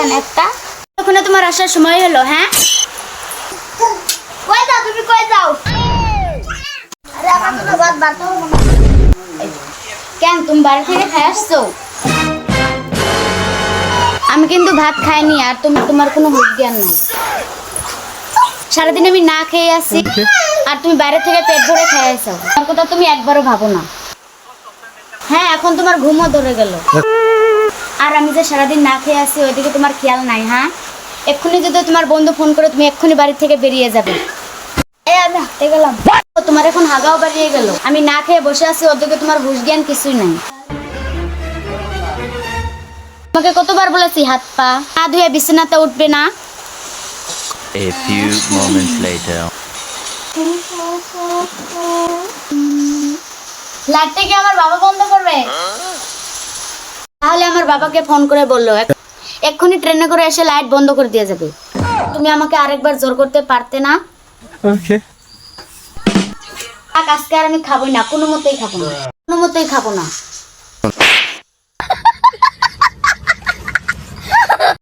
দেন একটা। ওখানে তোমার আসার সময় হলো। হ্যাঁ, কই যাও তুমি, কই যাও? আরে আমার তো ভাত বাড়তে হবে না। কেন তুমি বাড়ি থেকে খেয়ে আসছো? আমি কিন্তু ভাত খাইনি, আর তোমার কোনো হুঁশ জ্ঞান নাই। সারাদিন আমি না খেয়ে আসি, আর তুমি বাইরে থেকে পেট ভরে খেয়ে আসো। আমার কথা তুমি একবারও ভাবো না। হ্যাঁ, এখন তোমার ঘুমও ধরে গেল, আর আমি যে সারাদিন না খেয়ে আসি ওইদিকে তোমার খেয়াল নাই। হ্যাঁ, এক্ষুনি যদি তোমার বন্ধু ফোন করে, তুমি এক্ষুনি বাড়ি থেকে বেরিয়ে যাবে। এই আমি হাঁটতে গেলাম, তোমার এখন হাগাও বেরিয়ে গেল। আমি না খেয়ে বসে আছি, ওদিকে তোমার হুঁশ জ্ঞান কিছুই নাই। তোমাকে কতবার বলেছি হাত পা না ধুয়ে বিছানাতে উঠবে না। A few moments later. লাইটটা কি আমার বাবা বন্ধ করবে? তাহলে আমার বাবাকে ফোন করে বললো এক্ষুনি ট্রেনে করে এসে লাইট বন্ধ করে দিয়ে যাবে। তুমি আমাকে আরেকবার জোর করতে পারতে না? ওকে। আজকে আর আমি খাবোই না, কোনো মতেই খাবো না, কোনো মতেই খাবো না।